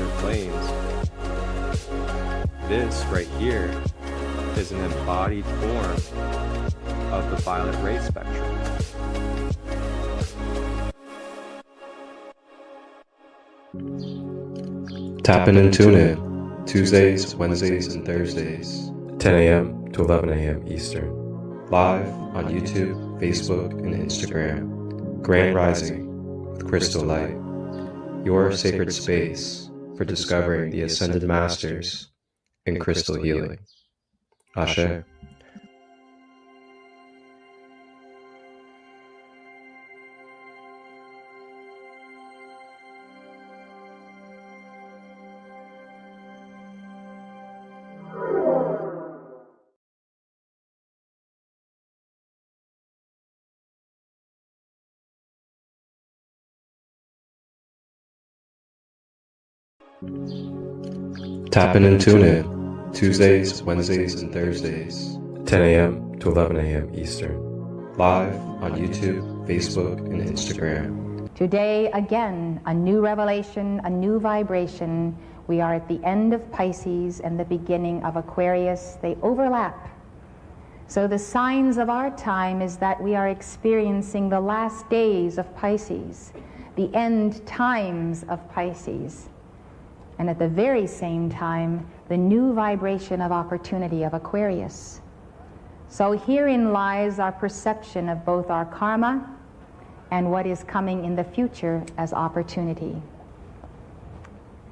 other flames. This right here is an embodied form of the violet ray spectrum. Tap in and tune in Tuesdays, Wednesdays, and Thursdays, 10 a.m. to 11 a.m. Eastern. Live on YouTube, Facebook, and Instagram. Grand Rising with ChristoLight, your sacred space for discovering the Ascended Masters in crystal healing. Ashe. Tap in and tune in Tuesdays, Wednesdays, and Thursdays, 10 a.m. to 11 a.m. Eastern. Live on YouTube, Facebook, and Instagram. Today, again, a new revelation, a new vibration. We are at the end of Pisces and the beginning of Aquarius. They overlap. So the signs of our time is that we are experiencing the last days of Pisces, the end times of Pisces, and at the very same time, the new vibration of opportunity of Aquarius. So herein lies our perception of both our karma and what is coming in the future as opportunity.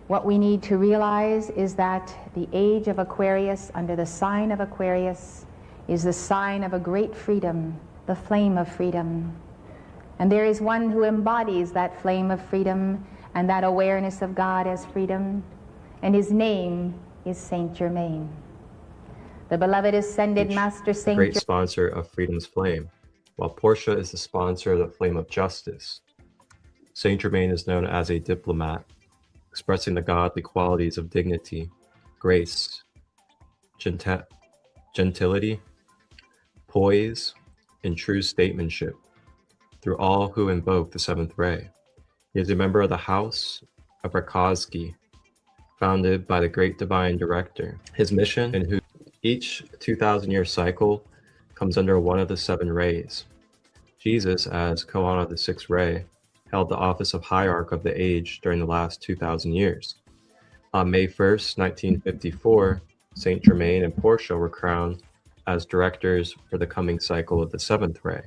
What we need to realize is that the age of Aquarius, under the sign of Aquarius, is the sign of a great freedom, the flame of freedom. And there is one who embodies that flame of freedom and that awareness of God as freedom, and his name is Saint Germain. The beloved Ascended Master Saint Great sponsor of Freedom's Flame, while Portia is the sponsor of the Flame of Justice. Saint Germain is known as a diplomat, expressing the godly qualities of dignity, grace, gentility, poise, and true statesmanship through all who invoke the seventh ray. He is a member of the House of Rakowski, founded by the great divine director. His mission, in who each 2,000-year cycle comes under one of the seven rays. Jesus, as Koan of the sixth ray, held the office of hierarch of the age during the last 2,000 years. On May 1st, 1954, Saint Germain and Portia were crowned as directors for the coming cycle of the seventh ray.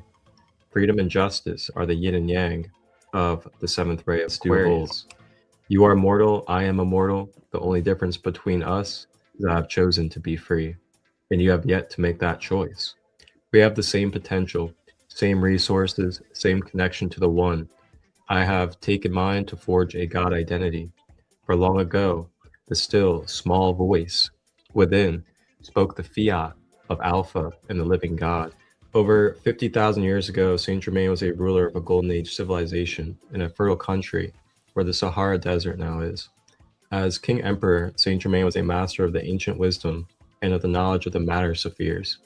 Freedom and justice are the yin and yang of the seventh ray of Aquarius. You are mortal, I am immortal. The only difference between us is that I have chosen to be free, and you have yet to make that choice. We have the same potential, same resources, same connection to the One. I have taken mine to forge a God identity. For long ago, the still, small voice within spoke the fiat of Alpha and the living God. Over 50,000 years ago, Saint Germain was a ruler of a Golden Age civilization in a fertile country where the Sahara Desert now is. As King Emperor, Saint Germain was a master of the ancient wisdom and of the knowledge of the matter spheres,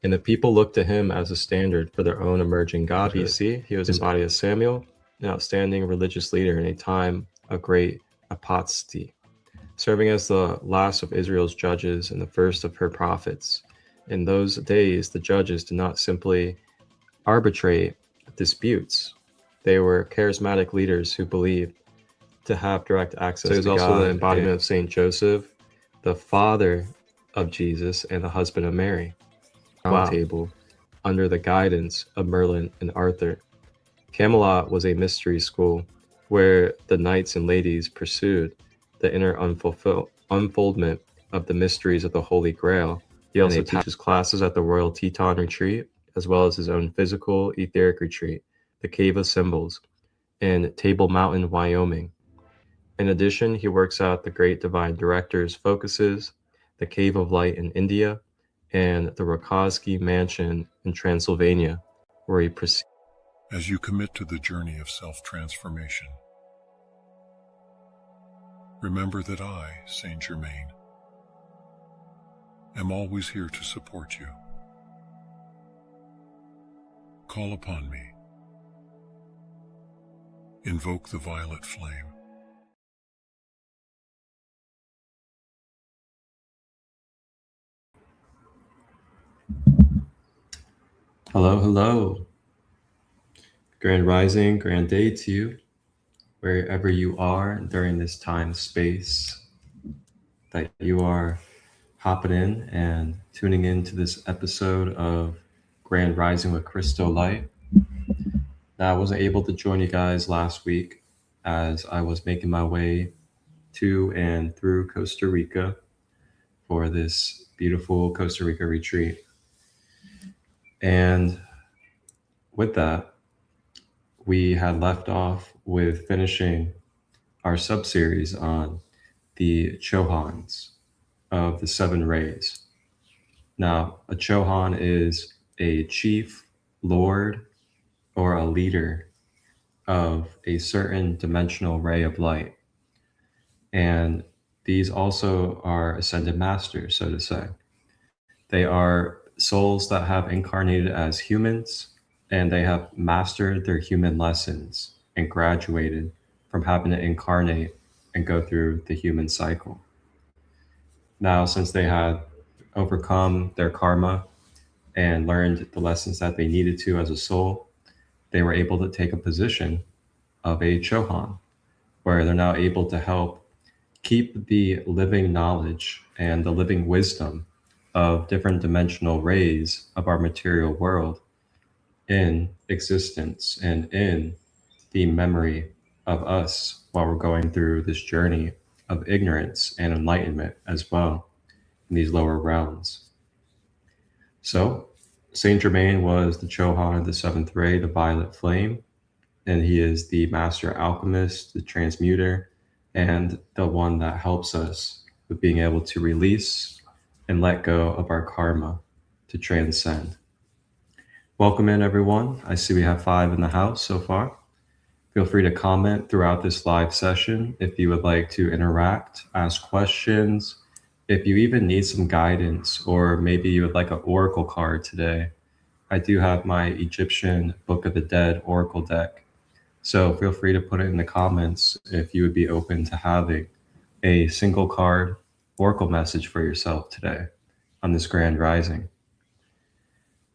and the people looked to him as a standard for their own emerging godhood. BC, he was embodied as Samuel, an outstanding religious leader in a time of great apostasy, serving as the last of Israel's judges and the first of her prophets. In those days, the judges did not simply arbitrate disputes. They were charismatic leaders who believed to have direct access to God. He was also the embodiment of Saint Joseph, the father of Jesus and the husband of Mary. Round Table, under the guidance of Merlin and Arthur. Camelot was a mystery school where the knights and ladies pursued the inner unfoldment of the mysteries of the Holy Grail. He also teaches classes at the Royal Teton Retreat, as well as his own physical etheric retreat, the Cave of Symbols, in Table Mountain, Wyoming. In addition, he works at the Great Divine Director's Focuses, the Cave of Light in India, and the Rakowski Mansion in Transylvania, where he proceeds. As you commit to the journey of self-transformation, remember that I, Saint Germain, am always here to support you. Call upon me. Invoke the violet flame. Hello, hello. Grand rising, grand day to you, wherever you are during this time space that you are hopping in and tuning in to this episode of Grand Rising with ChristoLight. Now, I wasn't able to join you guys last week as I was making my way to and through Costa Rica for this beautiful Costa Rica retreat. And with that, we had left off with finishing our sub-series on the Chohans of the seven rays. Now, a Chohan is a chief, lord, or a leader of a certain dimensional ray of light. And these also are ascended masters, so to say. They are souls that have incarnated as humans, and they have mastered their human lessons and graduated from having to incarnate and go through the human cycle. Now, since they had overcome their karma and learned the lessons that they needed to as a soul, they were able to take a position of a Chohan, where they're now able to help keep the living knowledge and the living wisdom of different dimensional rays of our material world in existence and in the memory of us while we're going through this journey of ignorance and enlightenment as well in these lower realms. So Saint Germain was the Chohan of the seventh ray, the violet flame, and he is the master alchemist, the transmuter, and the one that helps us with being able to release and let go of our karma to transcend. Welcome in, everyone. I see we have 5 in the house so far. Feel free to comment throughout this live session if you would like to interact, ask questions, if you even need some guidance, or maybe you would like an oracle card today. I do have my Egyptian Book of the Dead oracle deck. So feel free to put it in the comments if you would be open to having a single card oracle message for yourself today on this grand rising.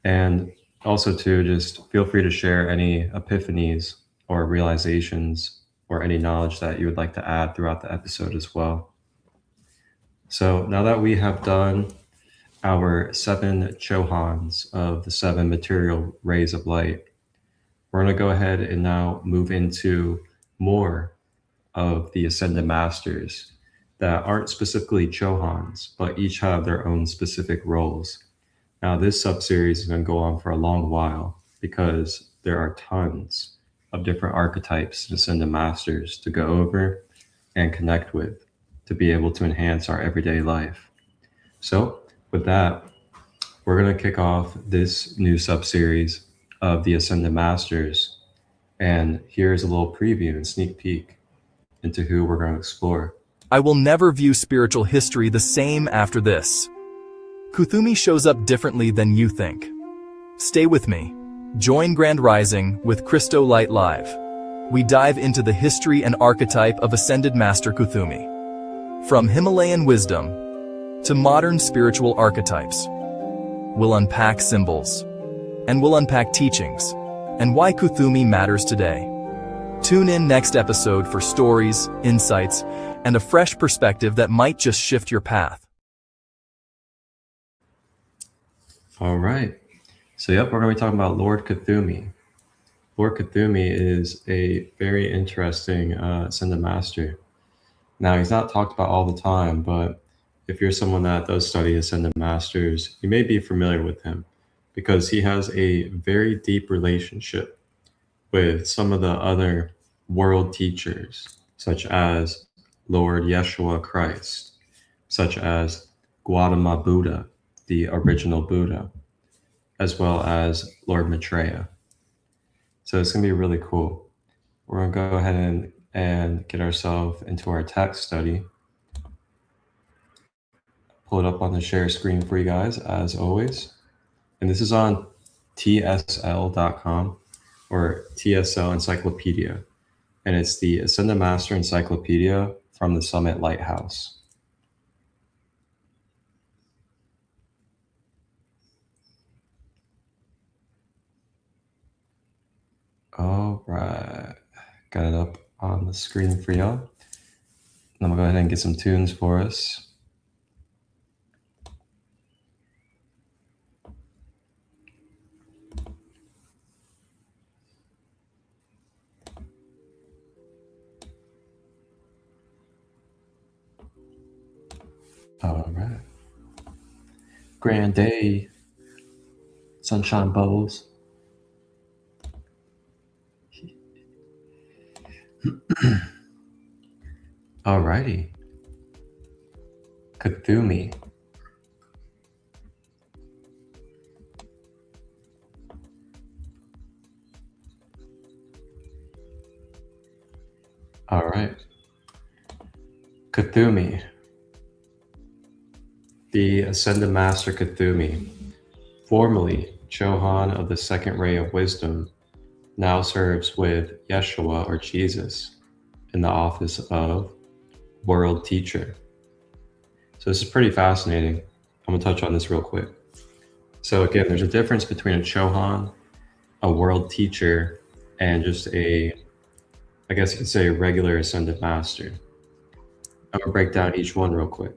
And also too, just feel free to share any epiphanies or realizations or any knowledge that you would like to add throughout the episode as well. So now that we have done our 7 Chohans of the 7 material rays of light, we're going to go ahead and now move into more of the ascended masters that aren't specifically Chohans, but each have their own specific roles. Now, this sub-series is going to go on for a long while because there are tons of different archetypes and ascended masters to go over and connect with to be able to enhance our everyday life. So with that, we're going to kick off this new sub-series of the Ascended Masters. And here's a little preview and sneak peek into who we're going to explore. I will never view spiritual history the same after this. Kuthumi shows up differently than you think. Stay with me. Join Grand Rising with ChristoLight Live. We dive into the history and archetype of Ascended Master Kuthumi. From Himalayan wisdom to modern spiritual archetypes. We'll unpack symbols. And we'll unpack teachings. And why Kuthumi matters today. Tune in next episode for stories, insights, and a fresh perspective that might just shift your path. All right. So yep, we're going to be talking about Lord Kuthumi. Lord Kuthumi is a very interesting ascended master. Now, he's not talked about all the time, but if you're someone that does study ascended masters, you may be familiar with him because he has a very deep relationship with some of the other world teachers, such as Lord Yeshua Christ, such as Gautama Buddha, the original Buddha, as well as Lord Maitreya. So it's going to be really cool. We're going to go ahead and get ourselves into our text study. Pull it up on the share screen for you guys, as always. And this is on tsl.com or TSL Encyclopedia. And it's the Ascended Master Encyclopedia from the Summit Lighthouse. All right. Got it up on the screen for y'all. I'm going to go ahead and get some tunes for us. All right. Grand day. Sunshine bubbles. Alrighty. Kuthumi. All right. Kuthumi. The Ascended Master Kuthumi, formerly Chohan of the Second Ray of Wisdom, now serves with Yeshua or Jesus in the office of World Teacher. So this is pretty fascinating. I'm going to touch on this real quick. So again, there's a difference between a Chohan, a World Teacher, and just I guess you could say a regular Ascended Master. I'm going to break down each one real quick.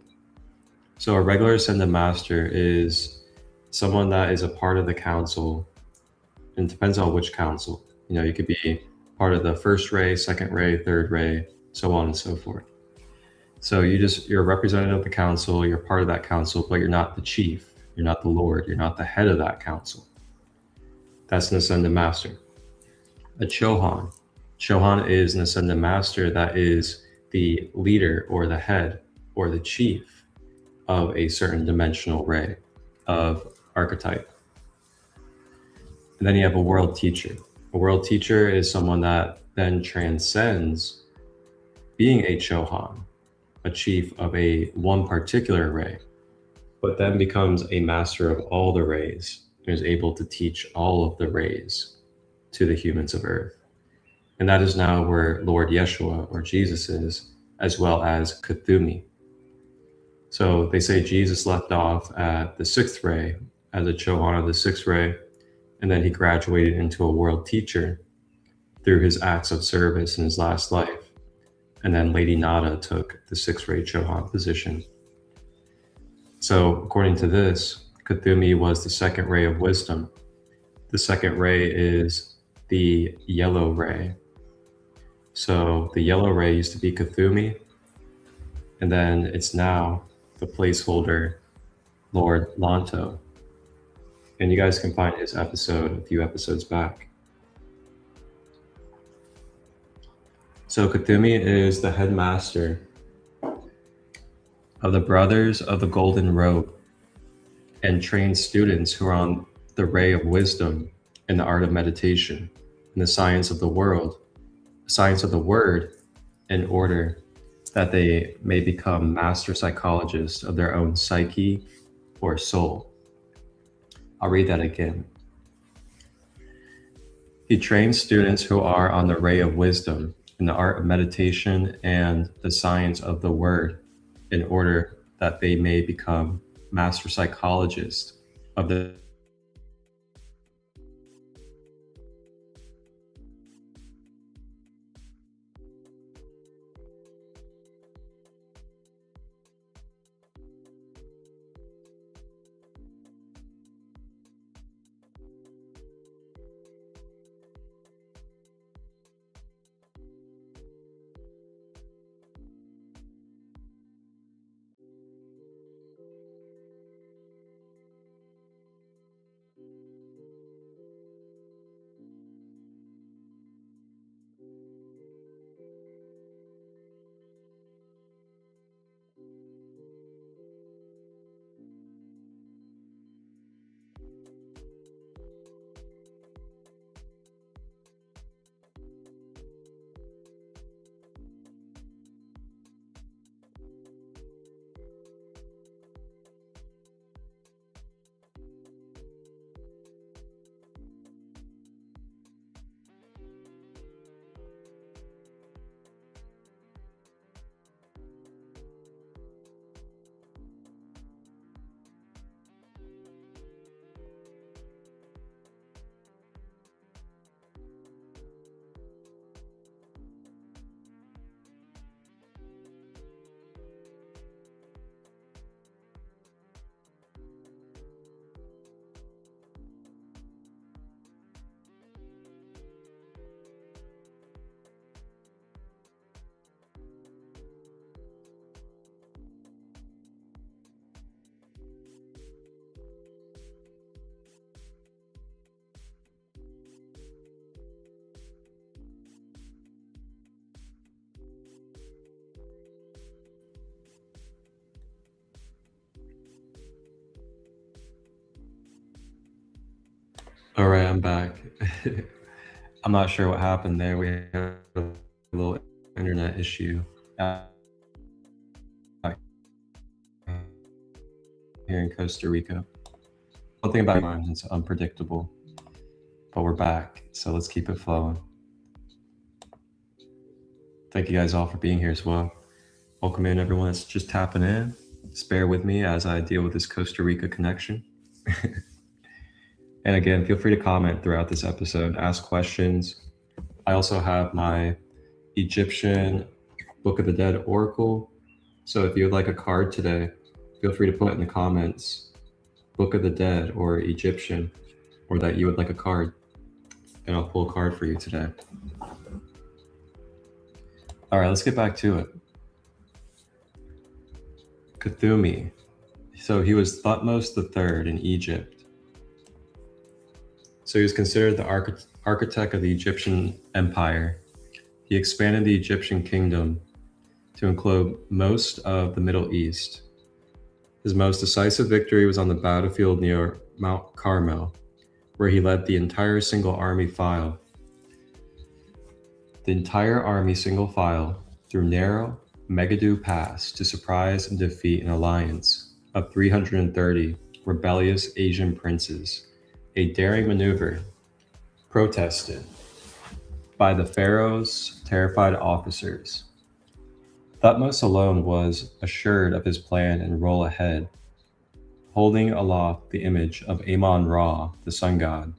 So a regular Ascended Master is someone that is a part of the council, and it depends on which council. You know, you could be part of the first ray, second ray, third ray, so on and so forth. So you're a representative of the council, you're part of that council, but you're not the chief, you're not the lord, you're not the head of that council. That's an Ascended Master. A Chohan. Chohan is an Ascended Master that is the leader or the head or the chief of a certain dimensional ray of archetype. And then you have a World Teacher. A World Teacher is someone that then transcends being a Chohan, a chief of one particular ray, but then becomes a master of all the rays and is able to teach all of the rays to the humans of Earth. And that is now where Lord Yeshua or Jesus is, as well as Kuthumi. So they say Jesus left off at the 6th ray as a Chohan of the 6th ray, and then he graduated into a World Teacher through his acts of service in his last life. And then Lady Nada took the 6th ray Chohan position. So according to this, Kuthumi was the 2nd ray of wisdom. The 2nd ray is the yellow ray. So the yellow ray used to be Kuthumi, and then it's now the placeholder Lord Lanto. And you guys can find his episode a few episodes back. So Kuthumi is the headmaster of the Brothers of the Golden Robe and trains students who are on the ray of wisdom in the art of meditation, in the science of the world, science of the word, in order that they may become master psychologists of their own psyche or soul. I'll read that again. He trains students who are on the ray of wisdom in the art of meditation and the science of the word in order that they may become master psychologists of the All right, I'm back. I'm not sure what happened there. We had a little internet issue here in Costa Rica. One thing about mine is unpredictable, but we're back, so let's keep it flowing. Thank you guys all for being here as well. Welcome in everyone that's just tapping in. Just bear with me as I deal with this Costa Rica connection. And again, feel free to comment throughout this episode, ask questions. I also have my Egyptian Book of the Dead Oracle. So if you would like a card today, feel free to put in the comments, Book of the Dead or Egyptian, or that you would like a card, and I'll pull a card for you today. All right, let's get back to it. Kuthumi. So he was Thutmose III in Egypt. So he was considered the architect of the Egyptian empire. He expanded the Egyptian kingdom to include most of the Middle East. His most decisive victory was on the battlefield near Mount Carmel, where he led the entire single army single file through narrow Megiddo Pass to surprise and defeat an alliance of 330 rebellious Asian princes. A daring maneuver protested by the pharaoh's terrified officers. Thutmose alone was assured of his plan and role ahead, holding aloft the image of Amon-Ra, the sun god,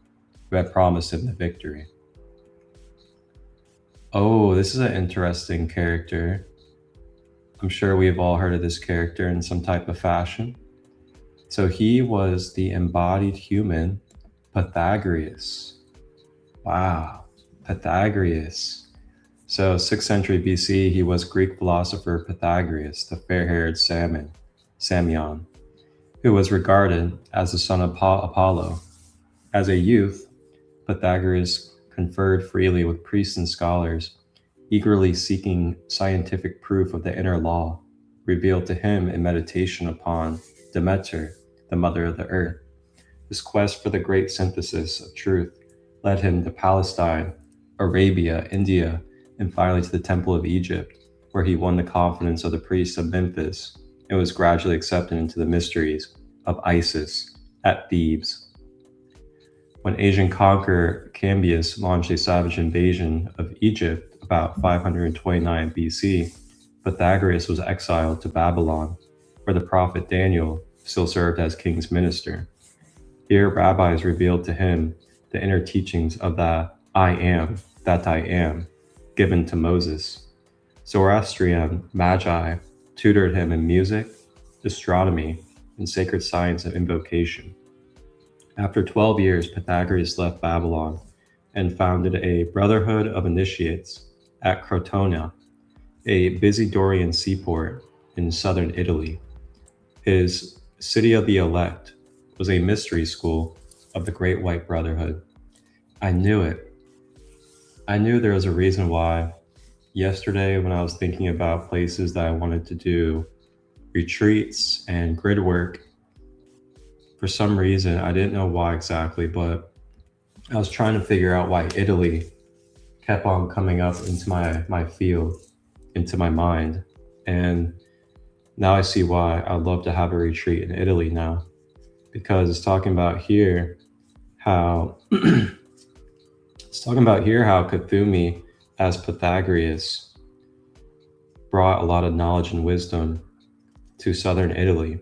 who had promised him the victory. Oh, this is an interesting character. I'm sure we've all heard of this character in some type of fashion. So he was the embodied human Pythagoras. Wow, Pythagoras. So 6th century BC, he was Greek philosopher Pythagoras, the fair-haired Samion, who was regarded as the son of Apollo. As a youth, Pythagoras conferred freely with priests and scholars, eagerly seeking scientific proof of the inner law revealed to him in meditation upon Demeter, the mother of the earth. His quest for the great synthesis of truth led him to Palestine, Arabia, India, and finally to the Temple of Egypt, where he won the confidence of the priests of Memphis and was gradually accepted into the mysteries of Isis at Thebes. When Asian conqueror Cambyses launched a savage invasion of Egypt about 529 BC, Pythagoras was exiled to Babylon, where the prophet Daniel still served as king's minister. Here, rabbis revealed to him the inner teachings of the I am that I am, given to Moses. Zoroastrian magi tutored him in music, astronomy, and sacred science of invocation. After 12 years, Pythagoras left Babylon and founded a brotherhood of initiates at Crotona, a busy Dorian seaport in southern Italy. His city of the elect was a mystery school of the Great White Brotherhood. I knew it. I knew there was a reason why. Yesterday, when I was thinking about places that I wanted to do retreats and grid work, for some reason, I didn't know why exactly, but I was trying to figure out why Italy kept on coming up into my field, into my mind. And now I see why I'd love to have a retreat in Italy now, because it's talking about here how Kuthumi as Pythagoras brought a lot of knowledge and wisdom to southern Italy.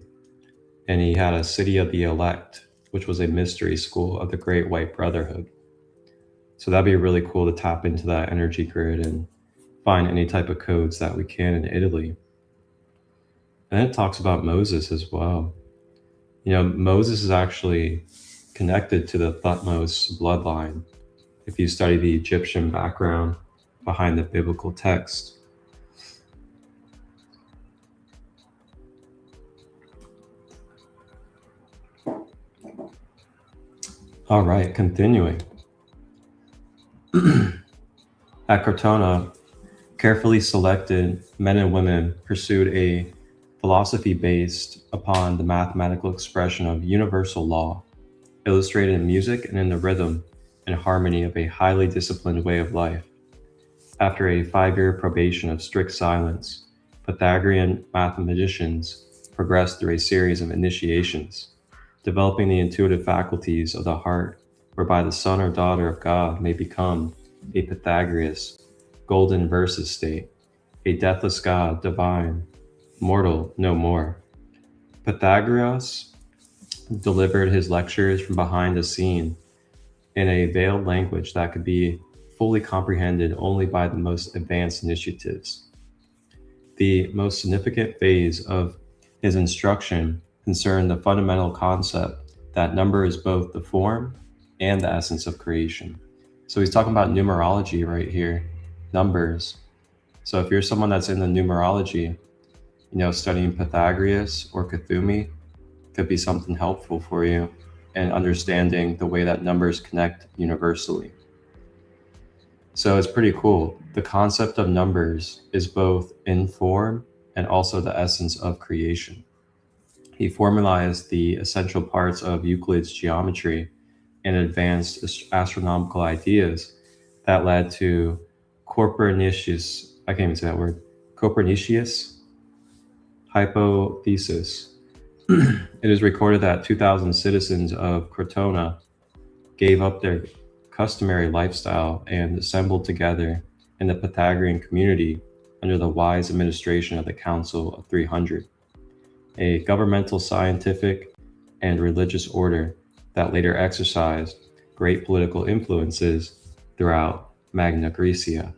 And he had a city of the elect, which was a mystery school of the Great White Brotherhood. So that'd be really cool to tap into that energy grid and find any type of codes that we can in Italy. And it talks about Moses as well. You know, Moses is actually connected to the Thutmose bloodline if you study the Egyptian background behind the biblical text. All right, continuing. At Crotona, carefully selected men and women pursued a philosophy based upon the mathematical expression of universal law, illustrated in music and in the rhythm and harmony of a highly disciplined way of life. After a 5-year probation of strict silence, Pythagorean mathematicians progressed through a series of initiations, developing the intuitive faculties of the heart, whereby the son or daughter of God may become a Pythagoras, golden verses state, a deathless God, divine, mortal, no more. Pythagoras delivered his lectures from behind the scene in a veiled language that could be fully comprehended only by the most advanced initiatives. The most significant phase of his instruction concerned the fundamental concept that number is both the form and the essence of creation. So he's talking about numerology right here, numbers. So if you're someone that's in the numerology, studying Pythagoras or Kuthumi could be something helpful for you and understanding the way that numbers connect universally. So it's pretty cool. The concept of numbers is both in form and also the essence of creation. He formalized the essential parts of Euclid's geometry and advanced astronomical ideas that led to Copernicus hypothesis. It is recorded that 2,000 citizens of Crotona gave up their customary lifestyle and assembled together in the Pythagorean community under the wise administration of the Council of 300, a governmental, scientific, and religious order that later exercised great political influences throughout Magna Graecia.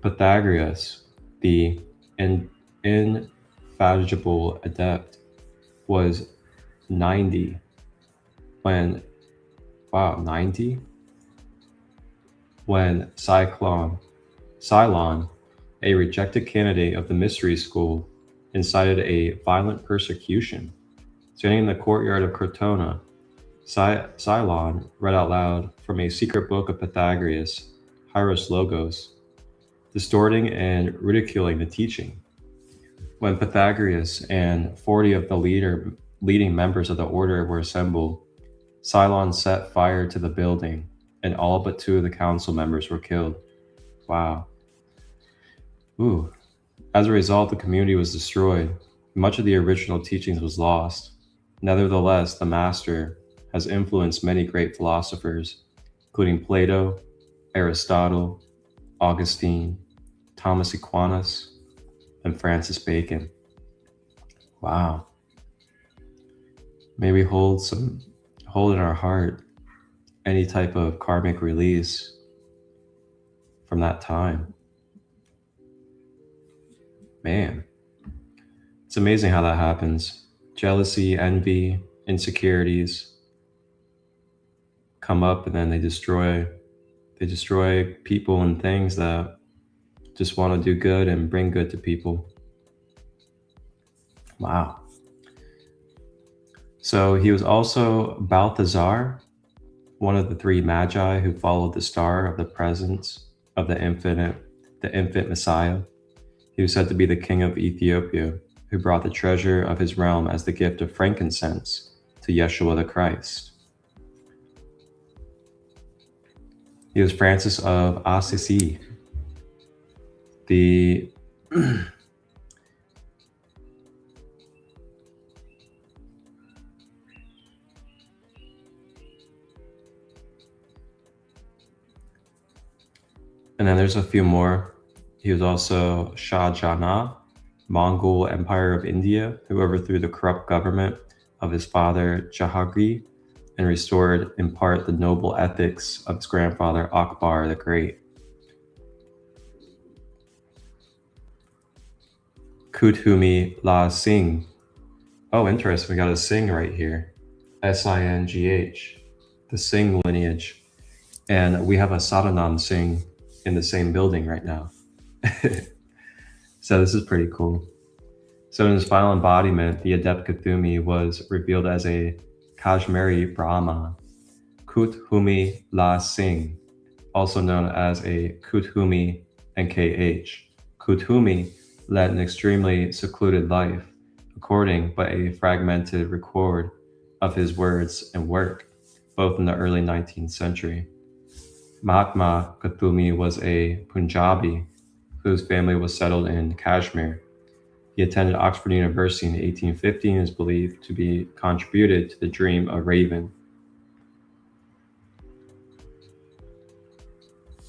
Pythagoras, the indefatigable adept, was 90 when Cylon, a rejected candidate of the mystery school, incited a violent persecution. Standing in the courtyard of Crotona, Cylon read out loud from a secret book of Pythagoras, Hieros Logos, distorting and ridiculing the teaching. When Pythagoras and 40 of the leading members of the order were assembled, Cylon set fire to the building, and all but 2 of the council members were killed. Wow. Ooh. As a result, the community was destroyed. Much of the original teachings was lost. Nevertheless, the master has influenced many great philosophers, including Plato, Aristotle, Augustine, Thomas Aquinas, and Francis Bacon. Wow. May we hold in our heart any type of karmic release from that time. Man, it's amazing how that happens. Jealousy, envy, insecurities come up, and then they destroy people and things that just want to do good and bring good to people. Wow. So he was also Balthazar, one of the 3 magi who followed the star of the presence of the infant Messiah. He was said to be the king of Ethiopia, who brought the treasure of his realm as the gift of frankincense to Yeshua the Christ. He was Francis of Assisi, and then there's a few more. He was also Shah Jahan, Mongol Empire of India, who overthrew the corrupt government of his father Jahangir and restored in part the noble ethics of his grandfather Akbar the Great. Kuthumi La Singh. Oh, interesting. We got a Singh right here. S-I-N-G-H. The Singh lineage. And we have a Sadhanand Singh in the same building right now. So this is pretty cool. So in his final embodiment, the adept Kuthumi was revealed as a Kashmiri Brahma, Kuthumi La Singh, also known as a Kuthumi NKH. Kuthumi led an extremely secluded life, according but a fragmented record of his words and work. both in the early 19th century. Mahatma Kuthumi was a Punjabi whose family was settled in Kashmir. He attended Oxford University in 1850 and is believed to be contributed to the dream of Raven.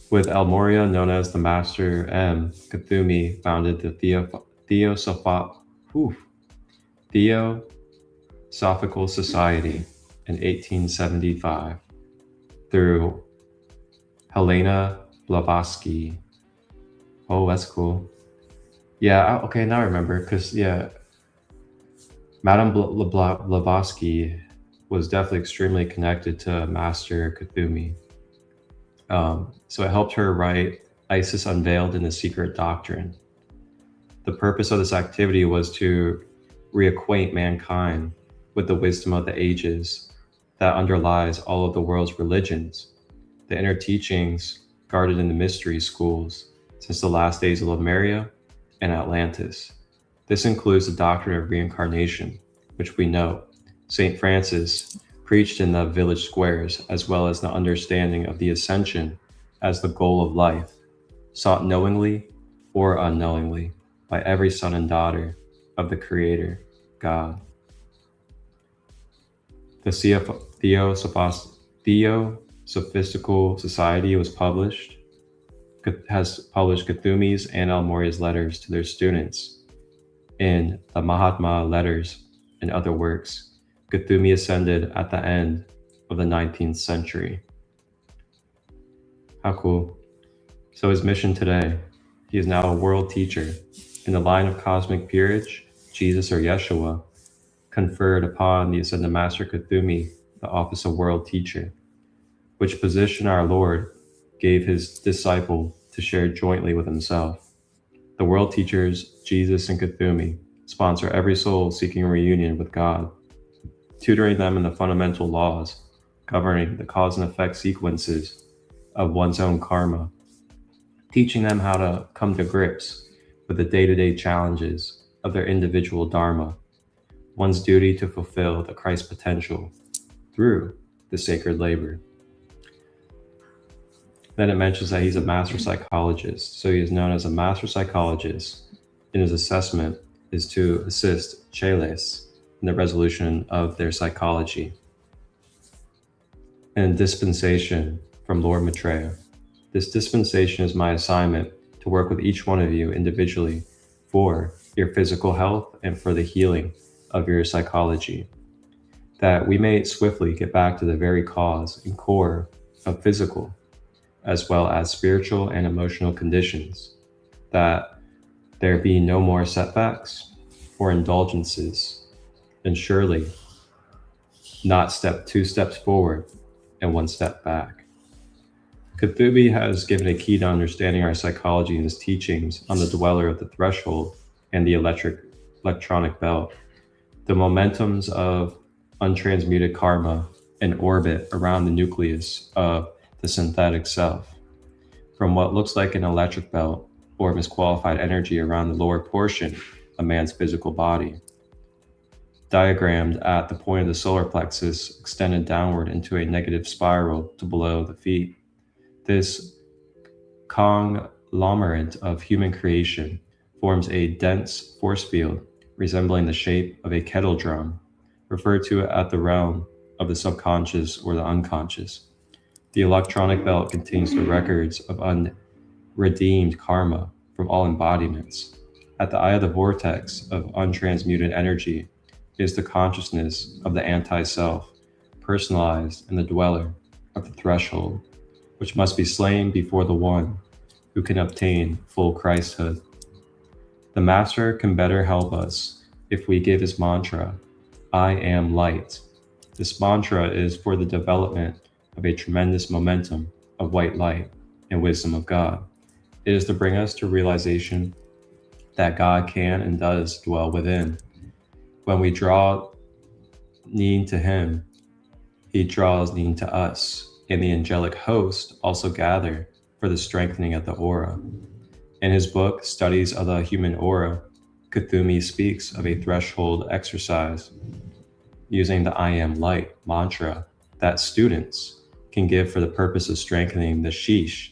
With Almoria known as the Master M, Kuthumi founded the Theosophical Society in 1875 through Helena Blavatsky. Oh, that's cool. Yeah, okay, now I remember, because, Madame Blavatsky was definitely extremely connected to Master Kuthumi. So it helped her write Isis Unveiled in the Secret Doctrine. The purpose of this activity was to reacquaint mankind with the wisdom of the ages that underlies all of the world's religions, the inner teachings guarded in the mystery schools since the last days of Lemuria and Atlantis. This includes the doctrine of reincarnation, which we know St. Francis preached in the village squares, as well as the understanding of the ascension as the goal of life, sought knowingly or unknowingly by every son and daughter of the Creator, God. The Theosophistical Society has published Kuthumi's and Almoria's letters to their students. In the Mahatma Letters and other works, Kuthumi ascended at the end of the 19th century. How cool. So his mission today, he is now a world teacher. In the line of cosmic peerage, Jesus or Yeshua conferred upon the Ascended Master Kuthumi the office of world teacher, which position our Lord gave his disciple to share jointly with himself. The world teachers, Jesus and Kuthumi, sponsor every soul seeking a reunion with God, tutoring them in the fundamental laws governing the cause and effect sequences of one's own karma, teaching them how to come to grips with the day-to-day challenges of their individual dharma, one's duty to fulfill the Christ potential through the sacred labor. Then it mentions that he's a master psychologist. So he is known as a master psychologist, and his assessment is to assist cheles in the resolution of their psychology. And dispensation from Lord Maitreya. This dispensation is my assignment to work with each one of you individually for your physical health and for the healing of your psychology, that we may swiftly get back to the very cause and core of physical as well as spiritual and emotional conditions, that there be no more setbacks or indulgences, and surely not two steps forward and one step back. Kuthumi has given a key to understanding our psychology in his teachings on the dweller of the threshold and the electronic belt, the momentums of untransmuted karma in orbit around the nucleus of the synthetic self, from what looks like an electric belt or misqualified energy around the lower portion of man's physical body, diagrammed at the point of the solar plexus extended downward into a negative spiral to below the feet. This conglomerate of human creation forms a dense force field resembling the shape of a kettle drum, referred to at the realm of the subconscious or the unconscious. The electronic belt contains the records of unredeemed karma from all embodiments. At the eye of the vortex of untransmuted energy is the consciousness of the anti-self, personalized in the dweller of the threshold, which must be slain before the one who can obtain full Christhood. The Master can better help us if we give his mantra, I am light. This mantra is for the development of a tremendous momentum of white light and wisdom of God. It is to bring us to realization that God can and does dwell within. When we draw near to him, he draws near to us, and the angelic host also gather for the strengthening of the aura. In his book, Studies of the Human Aura, Kuthumi speaks of a threshold exercise using the I am light mantra that students can give for the purpose of strengthening the sheesh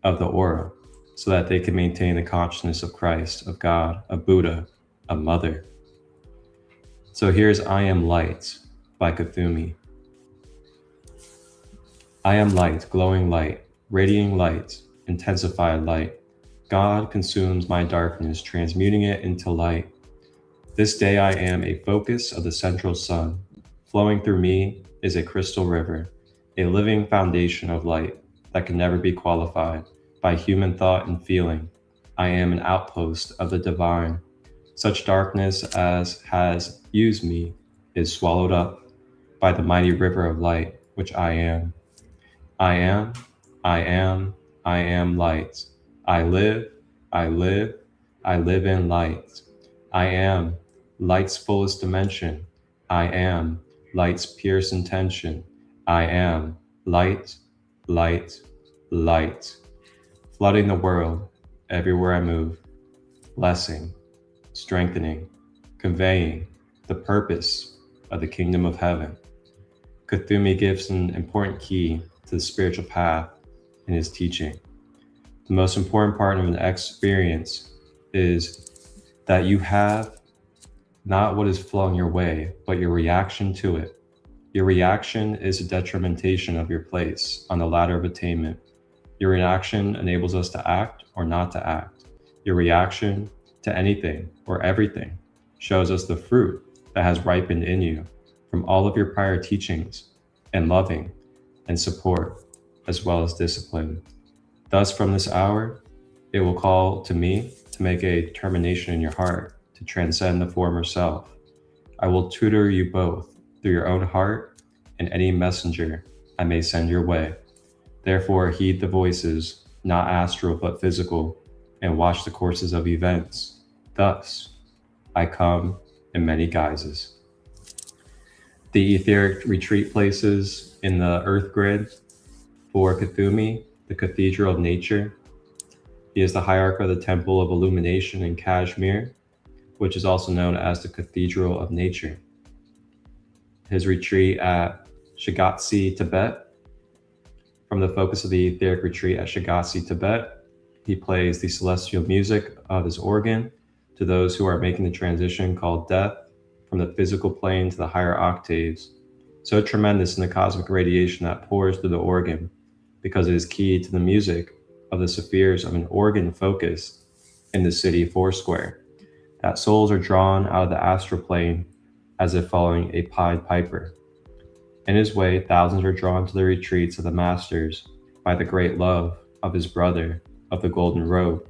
of the aura, so that they can maintain the consciousness of Christ, of God, of Buddha, of Mother. So here's I Am Light by Kuthumi. I am light, glowing light, radiating light, intensified light. God consumes my darkness, transmuting it into light. This day I am a focus of the central sun. Flowing through me is a crystal river, a living foundation of light that can never be qualified by human thought and feeling. I am an outpost of the divine. Such darkness as has used me is swallowed up by the mighty river of light, which I am. I am, I am, I am light. I live, I live, I live in light. I am light's fullest dimension. I am light's purest intention. I am light, light, light. Flooding the world everywhere I move, blessing, strengthening, conveying the purpose of the kingdom of heaven. Kuthumi gives an important key to the spiritual path in his teaching. The most important part of an experience is that you have not what is flowing your way, but your reaction to it. Your reaction is a detrimentation of your place on the ladder of attainment. Your reaction enables us to act or not to act. Your reaction to anything or everything shows us the fruit that has ripened in you from all of your prior teachings and loving and support, as well as discipline. Thus, from this hour, it will call to me to make a determination in your heart to transcend the former self. I will tutor you both through your own heart and any messenger I may send your way. Therefore, heed the voices, not astral but physical, and watch the courses of events. Thus, I come in many guises. The etheric retreat places in the earth grid for Kuthumi, the Cathedral of Nature. He is the hierarch of the Temple of Illumination in Kashmir, which is also known as the Cathedral of Nature. His retreat at Shigatse, Tibet. From the focus of the etheric retreat at Shigatse, Tibet, he plays the celestial music of his organ to those who are making the transition called death from the physical plane to the higher octaves, so tremendous in the cosmic radiation that pours through the organ, because it is key to the music of the spheres of an organ focus in the city Foursquare, that souls are drawn out of the astral plane as if following a Pied Piper. In his way, thousands are drawn to the retreats of the masters by the great love of his brother of the golden robe.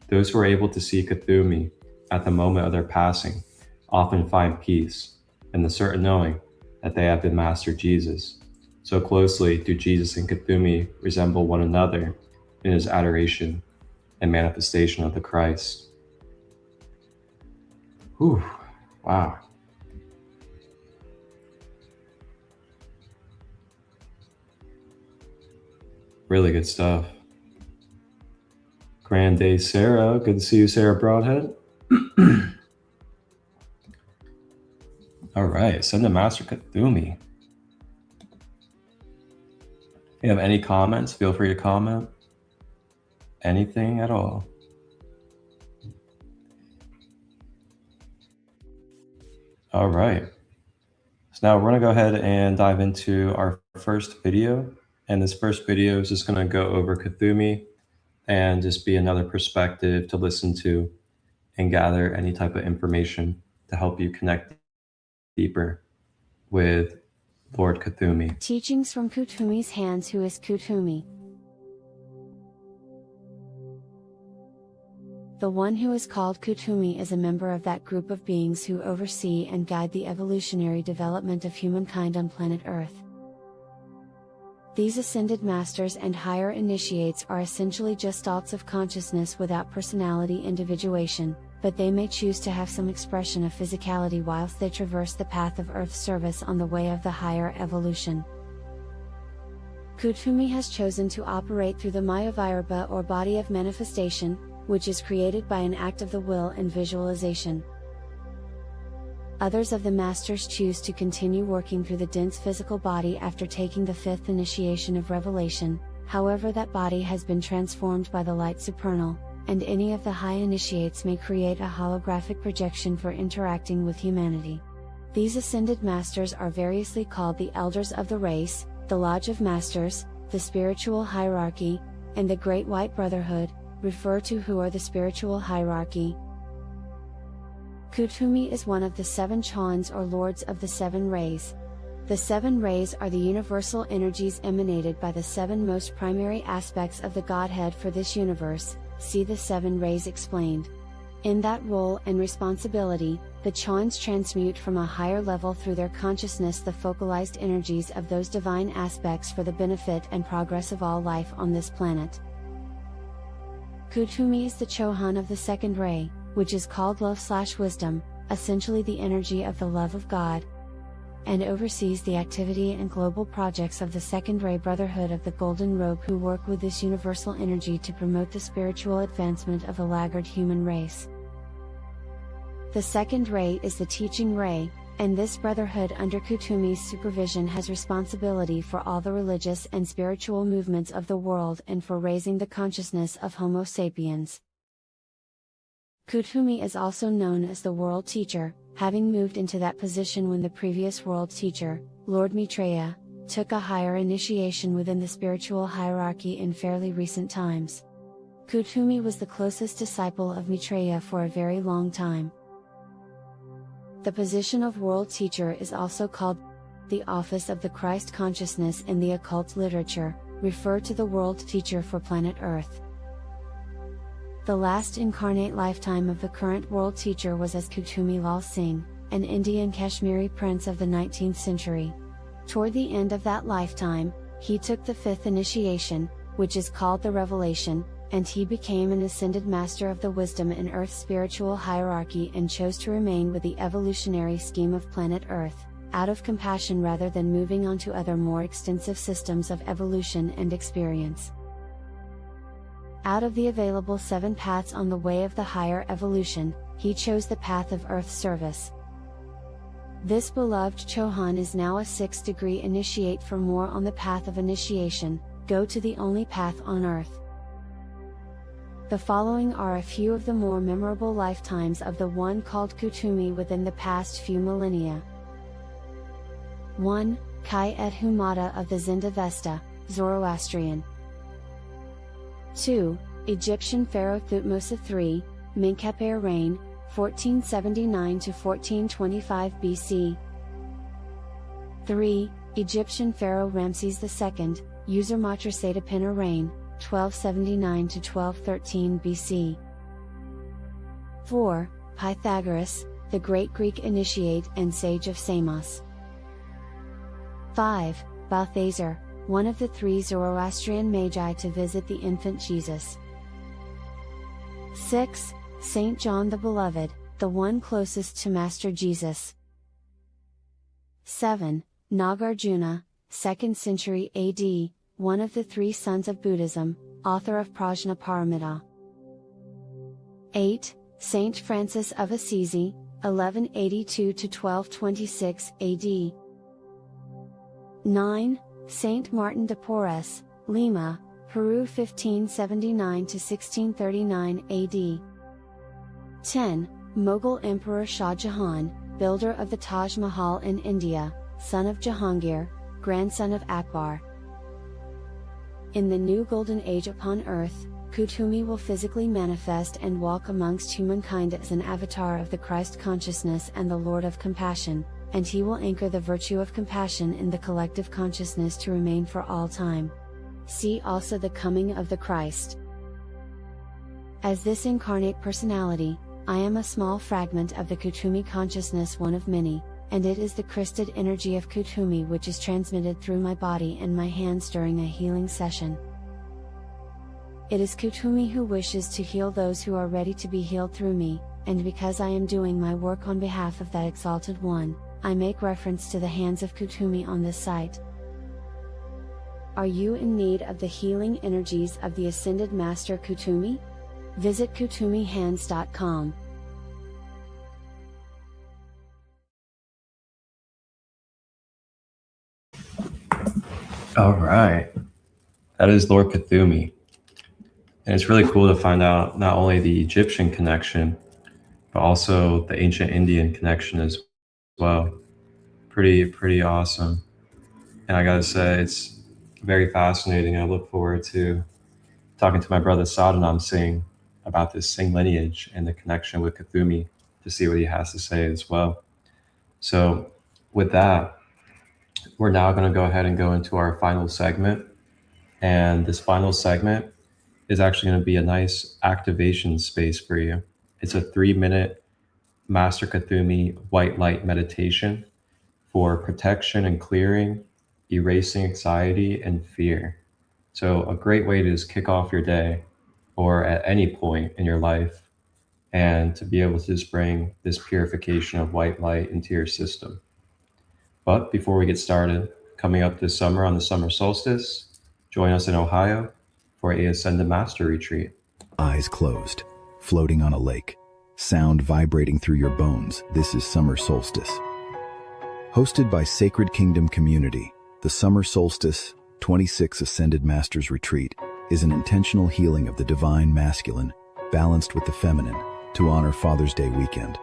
Those who are able to see Kuthumi at the moment of their passing often find peace in the certain knowing that they have been Master Jesus. So closely do Jesus and Kuthumi resemble one another in his adoration and manifestation of the Christ. Whew, wow. Really good stuff. Grand day, Sarah. Good to see you, Sarah Broadhead. All right, send to Master Kuthumi. If you have any comments, feel free to comment. Anything at all. All right. So now we're going to go ahead and dive into our first video. And this first video is just going to go over Kuthumi and just be another perspective to listen to and gather any type of information to help you connect deeper with Lord Kuthumi. Teachings from Kuthumi's hands. Who is Kuthumi? The one who is called Kuthumi is a member of that group of beings who oversee and guide the evolutionary development of humankind on planet Earth. These ascended masters and higher initiates are essentially gestalts of consciousness without personality individuation, but they may choose to have some expression of physicality whilst they traverse the path of Earth service on the way of the higher evolution. Kuthumi has chosen to operate through the Mayavirabha or body of manifestation, which is created by an act of the will and visualization. Others of the masters choose to continue working through the dense physical body after taking the fifth initiation of revelation, however that body has been transformed by the light supernal, and any of the high initiates may create a holographic projection for interacting with humanity. These ascended masters are variously called the elders of the race, the Lodge of Masters, the spiritual hierarchy, and the Great White Brotherhood, refer to who are the spiritual hierarchy. Kuthumi is one of the 7 Chans or Lords of the 7 Rays. The 7 Rays are the universal energies emanated by the 7 most primary aspects of the Godhead for this universe, see the 7 Rays explained. In that role and responsibility, the Chans transmute from a higher level through their consciousness the focalized energies of those divine aspects for the benefit and progress of all life on this planet. Kuthumi is the Chohan of the 2nd Ray, which is called love/wisdom, essentially the energy of the love of God, and oversees the activity and global projects of the 2nd Ray Brotherhood of the Golden Robe, who work with this universal energy to promote the spiritual advancement of the laggard human race. The 2nd Ray is the teaching ray, and this brotherhood under Kuthumi's supervision has responsibility for all the religious and spiritual movements of the world and for raising the consciousness of Homo sapiens. Kuthumi is also known as the World Teacher, having moved into that position when the previous World Teacher, Lord Maitreya, took a higher initiation within the spiritual hierarchy in fairly recent times. Kuthumi was the closest disciple of Maitreya for a very long time. The position of World Teacher is also called the Office of the Christ Consciousness in the occult literature, refer to the World Teacher for planet Earth. The last incarnate lifetime of the current World Teacher was as Kuthumi Lal Singh, an Indian Kashmiri prince of the 19th century. Toward the end of that lifetime, he took the 5th initiation, which is called the Revelation, and he became an ascended master of the wisdom in Earth's spiritual hierarchy and chose to remain with the evolutionary scheme of planet Earth, out of compassion rather than moving on to other more extensive systems of evolution and experience. Out of the available 7 paths on the way of the higher evolution, he chose the path of Earth service. This beloved Chohan is now a 6th degree initiate. For more on the path of initiation, go to the only path on Earth. The following are a few of the more memorable lifetimes of the one called Kuthumi within the past few millennia. 1. Kai-et-Humata of the Zendavesta, Zoroastrian. 2. Egyptian Pharaoh Thutmose III, Menkaper reign, 1479 to 1425 BC. 3. Egyptian Pharaoh Ramses II, Usermatrasatapina reign, 1279 to 1213 BC. 4. Pythagoras, the great Greek initiate and sage of Samos. 5. Balthasar, one of the 3 Zoroastrian magi to visit the infant Jesus. 6. Saint John the Beloved, the one closest to Master Jesus. 7. Nagarjuna, 2nd century AD, one of the 3 sons of Buddhism, author of Prajnaparamita. 8. Saint Francis of Assisi, 1182 to 1226 AD. 9. Saint Martin de Porres, Lima, Peru 1579 to 1639 AD. 10. Mughal Emperor Shah Jahan, builder of the Taj Mahal in India, son of Jahangir, grandson of Akbar. In the new golden age upon earth, Kuthumi will physically manifest and walk amongst humankind as an avatar of the Christ consciousness and the Lord of compassion, and he will anchor the virtue of compassion in the collective consciousness to remain for all time. See also the coming of the Christ. As this incarnate personality, I am a small fragment of the Kuthumi consciousness, one of many, and it is the Christed energy of Kuthumi which is transmitted through my body and my hands during a healing session. It is Kuthumi who wishes to heal those who are ready to be healed through me, and because I am doing my work on behalf of that exalted one, I make reference to the hands of Kuthumi on this site. Are you in need of the healing energies of the Ascended Master Kuthumi? Visit KuthumiHands.com. All right. That is Lord Kuthumi. And it's really cool to find out not only the Egyptian connection, but also the ancient Indian connection as well. Pretty awesome. And I gotta say, it's very fascinating. I look forward to talking to my brother Sadhanam Singh about this Singh lineage and the connection with Kuthumi to see what he has to say as well. So with that, we're now going to go ahead and go into our final segment. And this final segment is actually going to be a nice activation space for you. It's a 3-minute Master Kuthumi white light meditation for protection and clearing, erasing anxiety and fear. So a great way to just kick off your day or at any point in your life and to be able to just bring this purification of white light into your system. But before we get started, coming up this summer on the summer solstice, join us in Ohio for a Ascended Master Retreat. Eyes closed, floating on a lake, sound vibrating through your bones. This is summer solstice. Hosted by Sacred Kingdom Community, the Summer Solstice 26 Ascended Masters Retreat is an intentional healing of the divine masculine, balanced with the feminine, to honor Father's Day weekend.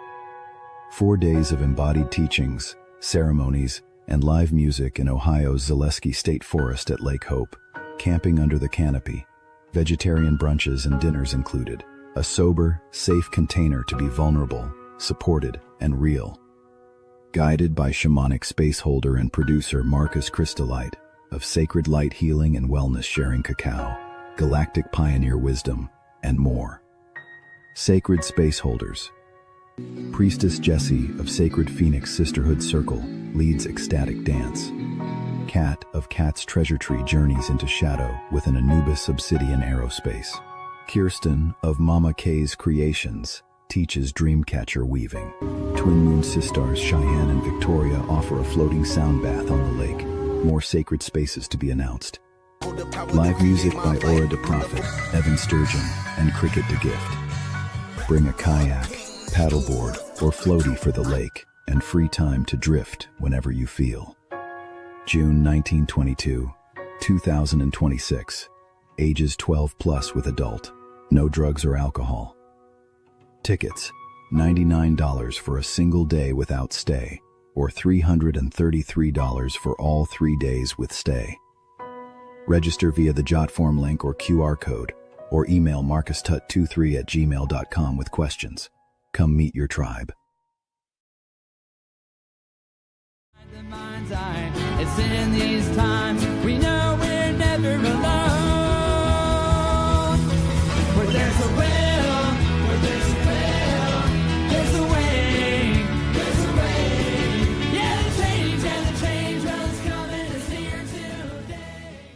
4 days of embodied teachings, ceremonies, and live music in Ohio's Zaleski State Forest at Lake Hope, camping under the canopy, vegetarian brunches and dinners included, a sober, safe container to be vulnerable, supported, and real. Guided by shamanic space holder and producer Marcus ChristoLight of Sacred Light Healing and Wellness Sharing Cacao, Galactic Pioneer Wisdom, and more. Sacred Space Holders. Priestess Jessie of Sacred Phoenix Sisterhood Circle leads ecstatic dance. Kat of Kat's Treasure Tree journeys into shadow with an Anubis obsidian aerospace. Kirsten of Mama K's Creations teaches dreamcatcher weaving. Twin Moon Sisters Cheyenne and Victoria offer a floating sound bath on the lake. More sacred spaces to be announced. Live music by Aura de Prophet, Evan Sturgeon, and Cricket de Gift. Bring a kayak, paddleboard, or floaty for the lake, and free time to drift whenever you feel. June 1922, 2026. Ages 12 plus with adult. No drugs or alcohol. Tickets, $99 for a single day without stay, or $333 for all 3 days with stay. Register via the Jotform link or QR code, or email marcustut23@gmail.com with questions. Come meet your tribe. The mind's eye, it's in these times we know we're never alone. Where there's a will, where there's a will, there's a way, there's a way. Yeah, the change runs coming is here today.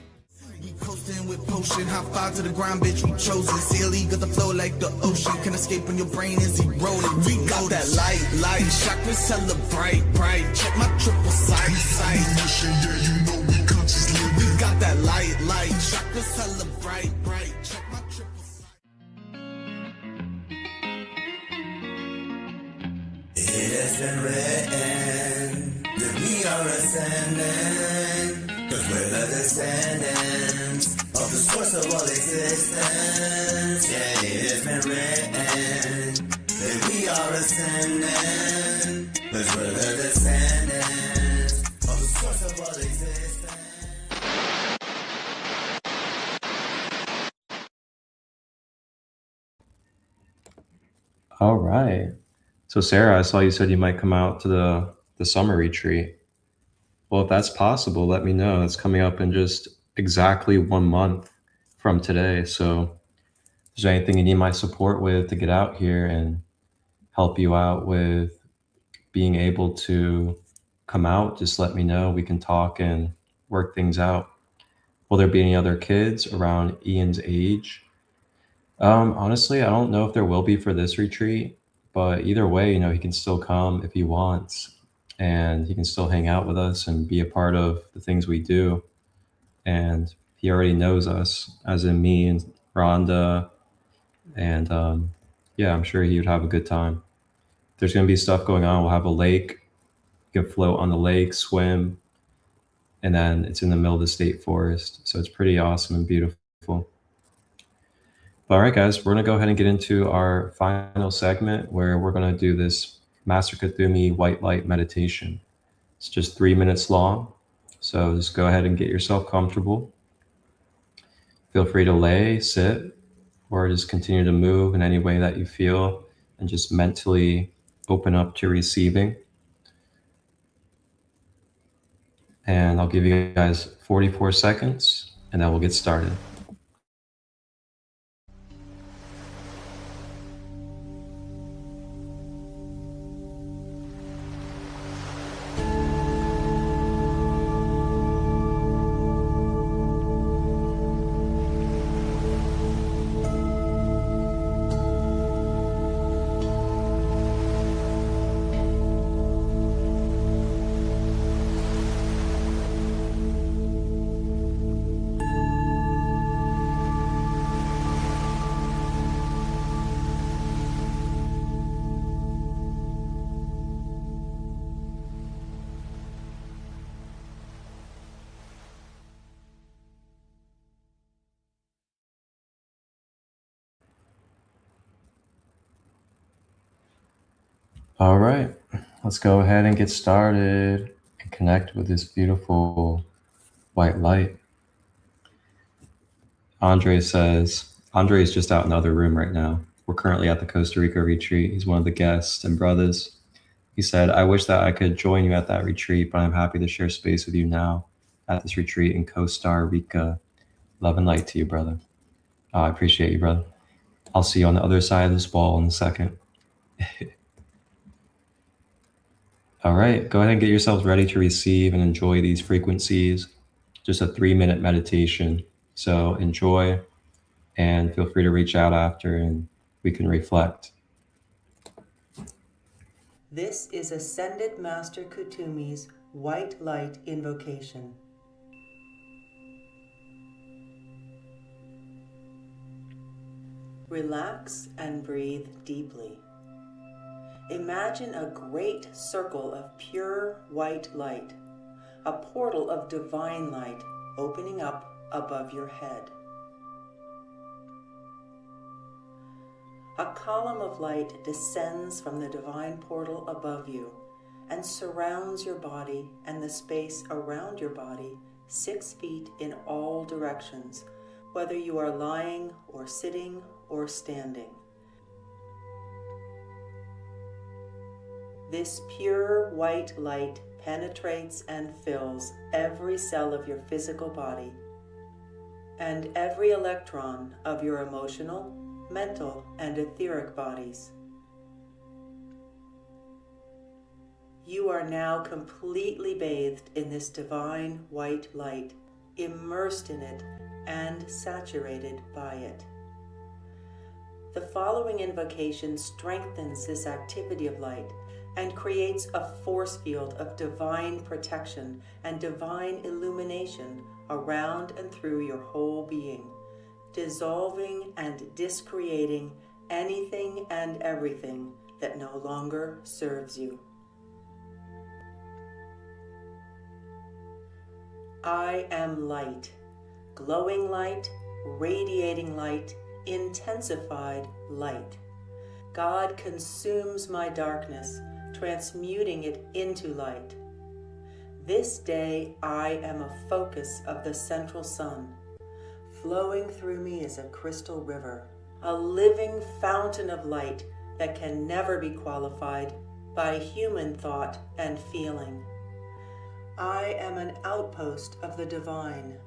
We coasting with potion, high five to the ground, bitch, we chosen. Silly, got the flow like the ocean, can escape when your brain is eroding. We got that light, chakras hella bright. Check my triple sight. Yeah, you know we consciously We got that light, chakras hella bright. Check my triple sight. It has been written that we are ascending, 'cause we're the descendants of the source of all existence. Yeah, it has been written that we are ascending, 'cause we're the descendants of the source of all existence. All right. So Sarah, I saw you said you might come out to the summer retreat. Well, if that's possible, let me know. It's coming up in just exactly 1 month from today. So if there's anything you need my support with to get out here and help you out with being able to come out, just let me know. We can talk and work things out. Will there be any other kids around Ian's age? Honestly, I don't know if there will be for this retreat, but either way, he can still come if he wants, and he can still hang out with us and be a part of the things we do. And he already knows us, as in me and Rhonda, and yeah, I'm sure he would have a good time. There's going to be stuff going on. We'll have a lake. You can float on the lake, swim. And then it's in the middle of the state forest. So it's pretty awesome and beautiful. But all right, guys, we're going to go ahead and get into our final segment where we're going to do this Master Kuthumi white light meditation. It's just 3 minutes long. So just go ahead and get yourself comfortable. Feel free to lay, sit, or just continue to move in any way that you feel and just mentally open up to receiving. And I'll give you guys 44 seconds and then we'll get started. All right, let's go ahead and get started and connect with this beautiful white light. Andre says, Andre is just out in the other room right now. We're currently at the Costa Rica retreat. He's one of the guests and brothers. He said, I wish that I could join you at that retreat, but I'm happy to share space with you now at this retreat in Costa Rica. Love and light to you, brother. I appreciate you, brother. I'll see you on the other side of this wall in a second. All right, go ahead and get yourselves ready to receive and enjoy these frequencies. Just a 3-minute meditation. So enjoy and feel free to reach out after and we can reflect. This is Ascended Master Kuthumi's white light invocation. Relax and breathe deeply. Imagine a great circle of pure white light, a portal of divine light opening up above your head. A column of light descends from the divine portal above you and surrounds your body and the space around your body 6 feet in all directions, whether you are lying or sitting or standing. This pure white light penetrates and fills every cell of your physical body and every electron of your emotional, mental, and etheric bodies. You are now completely bathed in this divine white light, immersed in it and saturated by it. The following invocation strengthens this activity of light and creates a force field of divine protection and divine illumination around and through your whole being, dissolving and discreating anything and everything that no longer serves you. I am light, glowing light, radiating light, intensified light. God consumes my darkness, transmuting it into light. This day I am a focus of the central sun. Flowing through me is a crystal river, a living fountain of light that can never be qualified by human thought and feeling. I am an outpost of the divine.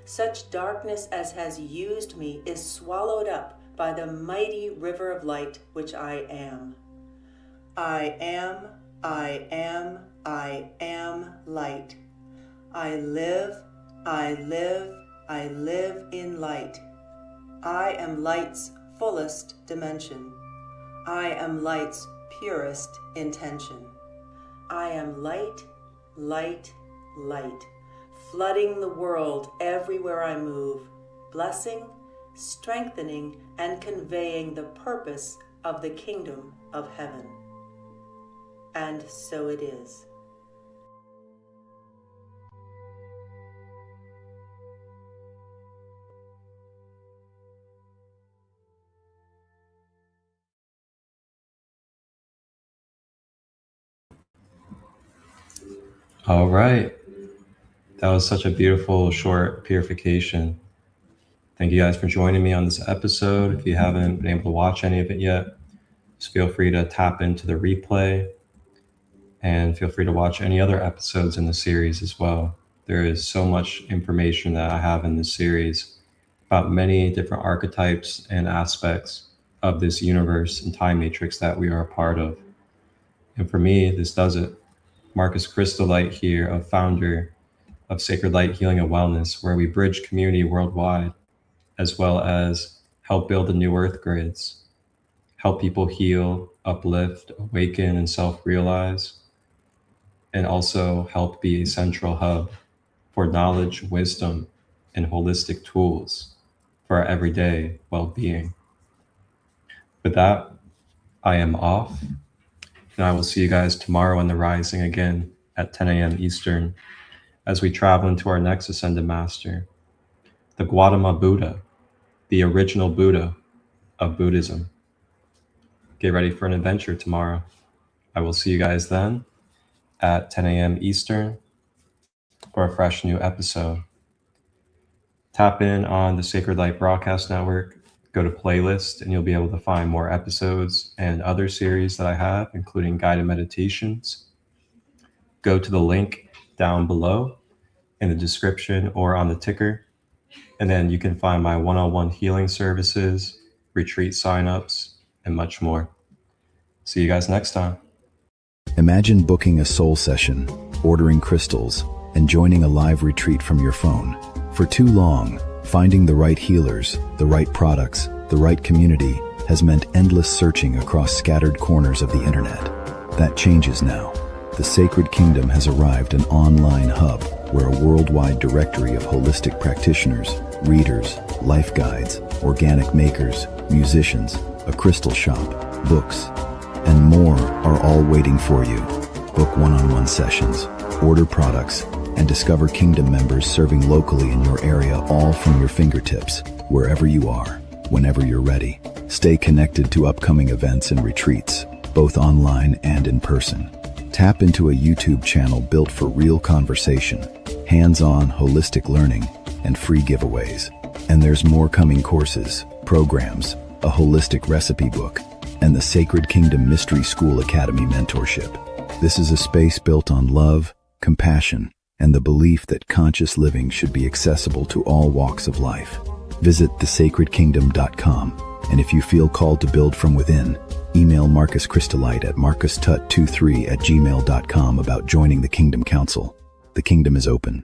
Such darkness as has used me is swallowed up by the mighty river of light which I am. I am, I am, I am light. I live, I live, I live in light. I am light's fullest dimension. I am light's purest intention. I am light, light, light, flooding the world everywhere I move, blessing, strengthening, and conveying the purpose of the kingdom of heaven. And so it is. All right. That was such a beautiful, short purification. Thank you guys for joining me on this episode. If you haven't been able to watch any of it yet, just feel free to tap into the replay and feel free to watch any other episodes in the series as well. There is so much information that I have in this series about many different archetypes and aspects of this universe and time matrix that we are a part of. And for me, this does it. Marcus ChristoLight here, a founder of Sacred Light Healing and Wellness, where we bridge community worldwide, as well as help build the new earth grids, help people heal, uplift, awaken, and self-realize, and also help be a central hub for knowledge, wisdom, and holistic tools for our everyday well-being. With that, I am off, and I will see you guys tomorrow in the rising again at 10 a.m. Eastern as we travel into our next Ascended Master, the Gautama Buddha, the original Buddha of Buddhism. Get ready for an adventure tomorrow. I will see you guys then at 10 a.m. Eastern for a fresh new episode. Tap in on the Sacred Light Broadcast Network, go to playlist, and you'll be able to find more episodes and other series that I have, including guided meditations. Go to the link down below in the description or on the ticker, and then you can find my one-on-one healing services, retreat signups, and much more. See you guys next time. Imagine booking a soul session, ordering crystals, and joining a live retreat from your phone. For too long, finding the right healers, the right products, the right community has meant endless searching across scattered corners of the internet. That changes now. The Sacred Kingdom has arrived, an online hub where a worldwide directory of holistic practitioners, readers, life guides, organic makers, musicians, a crystal shop, books, and more are all waiting for you. Book one-on-one sessions, order products, and discover Kingdom members serving locally in your area, all from your fingertips, wherever you are, whenever you're ready. Stay connected to upcoming events and retreats, both online and in person. Tap into a YouTube channel built for real conversation, hands-on holistic learning, and free giveaways. And there's more coming: courses, programs, a holistic recipe book, and the Sacred Kingdom Mystery School Academy mentorship. This is a space built on love, compassion, and the belief that conscious living should be accessible to all walks of life. Visit thesacredkingdom.com, and if you feel called to build from within, email Marcus ChristoLight at marcustut23@gmail.com about joining the Kingdom Council. The Kingdom is open.